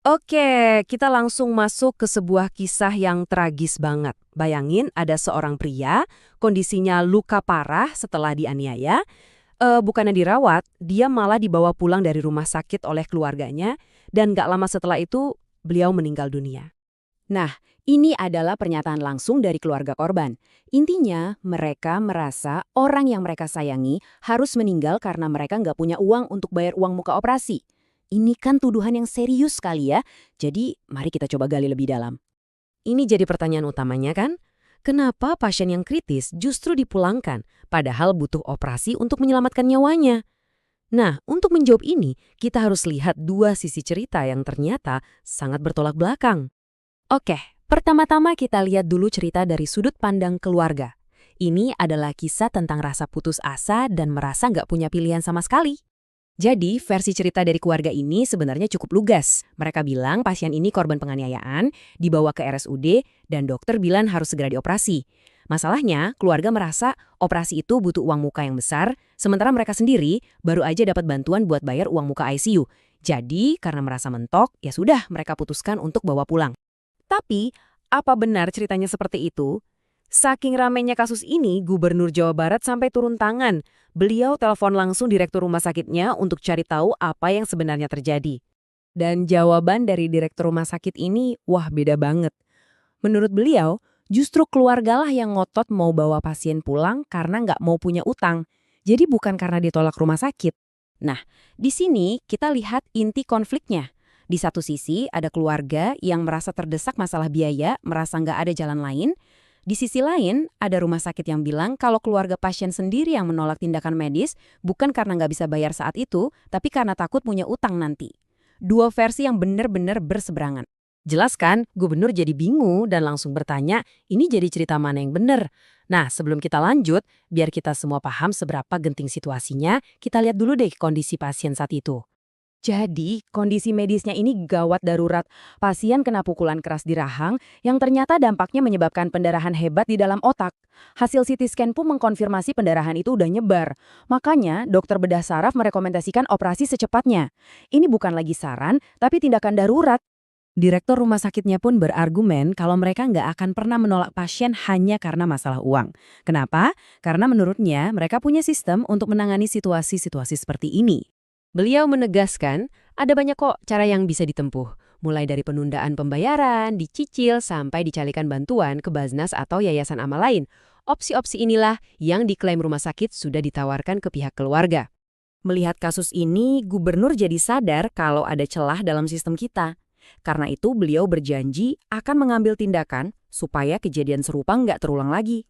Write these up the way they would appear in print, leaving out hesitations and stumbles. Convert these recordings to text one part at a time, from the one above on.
Oke, kita langsung masuk ke sebuah kisah yang tragis banget. Bayangin ada seorang pria, kondisinya luka parah setelah dianiaya, bukannya dirawat, dia malah dibawa pulang dari rumah sakit oleh keluarganya, dan gak lama setelah itu beliau meninggal dunia. Nah, ini adalah pernyataan langsung dari keluarga korban. Intinya, mereka merasa orang yang mereka sayangi harus meninggal karena mereka nggak punya uang untuk bayar uang muka operasi. Ini kan tuduhan yang serius sekali ya, jadi mari kita coba gali lebih dalam. Ini jadi pertanyaan utamanya kan? Kenapa pasien yang kritis justru dipulangkan, padahal butuh operasi untuk menyelamatkan nyawanya? Nah, untuk menjawab ini, kita harus lihat dua sisi cerita yang ternyata sangat bertolak belakang. Oke, pertama-tama kita lihat dulu cerita dari sudut pandang keluarga. Ini adalah kisah tentang rasa putus asa dan merasa nggak punya pilihan sama sekali. Jadi, versi cerita dari keluarga ini sebenarnya cukup lugas. Mereka bilang pasien ini korban penganiayaan, dibawa ke RSUD, dan dokter bilang harus segera dioperasi. Masalahnya, keluarga merasa operasi itu butuh uang muka yang besar, sementara mereka sendiri baru aja dapat bantuan buat bayar uang muka ICU. Jadi, karena merasa mentok, ya sudah mereka putuskan untuk bawa pulang. Tapi, apa benar ceritanya seperti itu? Saking ramainya kasus ini, Gubernur Jawa Barat sampai turun tangan. Beliau telepon langsung direktur rumah sakitnya untuk cari tahu apa yang sebenarnya terjadi. Dan jawaban dari direktur rumah sakit ini, wah beda banget. Menurut beliau, justru keluargalah yang ngotot mau bawa pasien pulang karena nggak mau punya utang. Jadi bukan karena ditolak rumah sakit. Nah, di sini kita lihat inti konfliknya. Di satu sisi, ada keluarga yang merasa terdesak masalah biaya, merasa nggak ada jalan lain. Di sisi lain, ada rumah sakit yang bilang kalau keluarga pasien sendiri yang menolak tindakan medis, bukan karena nggak bisa bayar saat itu, tapi karena takut punya utang nanti. Dua versi yang benar-benar berseberangan. Jelas kan, gubernur jadi bingung dan langsung bertanya, ini jadi cerita mana yang benar? Nah, sebelum kita lanjut, biar kita semua paham seberapa genting situasinya, kita lihat dulu deh kondisi pasien saat itu. Jadi, kondisi medisnya ini gawat darurat. Pasien kena pukulan keras di rahang yang ternyata dampaknya menyebabkan pendarahan hebat di dalam otak. Hasil CT scan pun mengkonfirmasi pendarahan itu udah nyebar. Makanya, dokter bedah saraf merekomendasikan operasi secepatnya. Ini bukan lagi saran, tapi tindakan darurat. Direktur rumah sakitnya pun berargumen kalau mereka nggak akan pernah menolak pasien hanya karena masalah uang. Kenapa? Karena menurutnya mereka punya sistem untuk menangani situasi-situasi seperti ini. Beliau menegaskan, ada banyak kok cara yang bisa ditempuh, mulai dari penundaan pembayaran, dicicil, sampai dicalikan bantuan ke Baznas atau yayasan amal lain. Opsi-opsi inilah yang diklaim rumah sakit sudah ditawarkan ke pihak keluarga. Melihat kasus ini, gubernur jadi sadar kalau ada celah dalam sistem kita. Karena itu beliau berjanji akan mengambil tindakan supaya kejadian serupa nggak terulang lagi.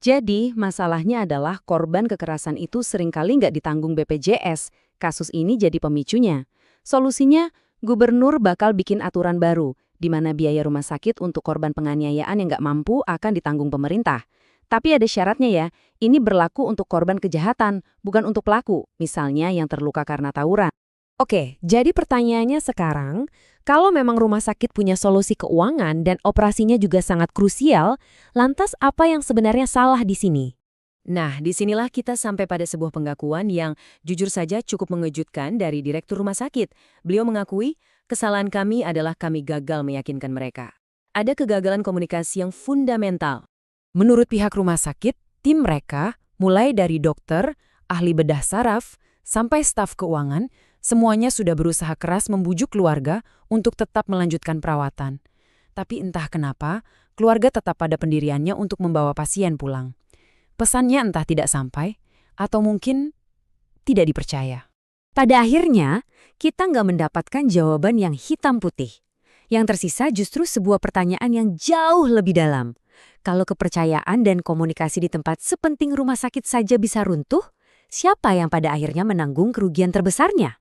Jadi, masalahnya adalah korban kekerasan itu seringkali nggak ditanggung BPJS. Kasus ini jadi pemicunya. Solusinya, gubernur bakal bikin aturan baru, di mana biaya rumah sakit untuk korban penganiayaan yang nggak mampu akan ditanggung pemerintah. Tapi ada syaratnya ya, ini berlaku untuk korban kejahatan, bukan untuk pelaku, misalnya yang terluka karena tawuran. Oke, jadi pertanyaannya sekarang, kalau memang rumah sakit punya solusi keuangan dan operasinya juga sangat krusial, lantas apa yang sebenarnya salah di sini? Nah, disinilah kita sampai pada sebuah pengakuan yang jujur saja cukup mengejutkan dari direktur rumah sakit. Beliau mengakui, kesalahan kami adalah kami gagal meyakinkan mereka. Ada kegagalan komunikasi yang fundamental. Menurut pihak rumah sakit, tim mereka, mulai dari dokter, ahli bedah saraf, sampai staf keuangan, semuanya sudah berusaha keras membujuk keluarga untuk tetap melanjutkan perawatan. Tapi entah kenapa, keluarga tetap pada pendiriannya untuk membawa pasien pulang. Pesannya entah tidak sampai, atau mungkin tidak dipercaya. Pada akhirnya, kita nggak mendapatkan jawaban yang hitam putih. Yang tersisa justru sebuah pertanyaan yang jauh lebih dalam. Kalau kepercayaan dan komunikasi di tempat sepenting rumah sakit saja bisa runtuh, siapa yang pada akhirnya menanggung kerugian terbesarnya?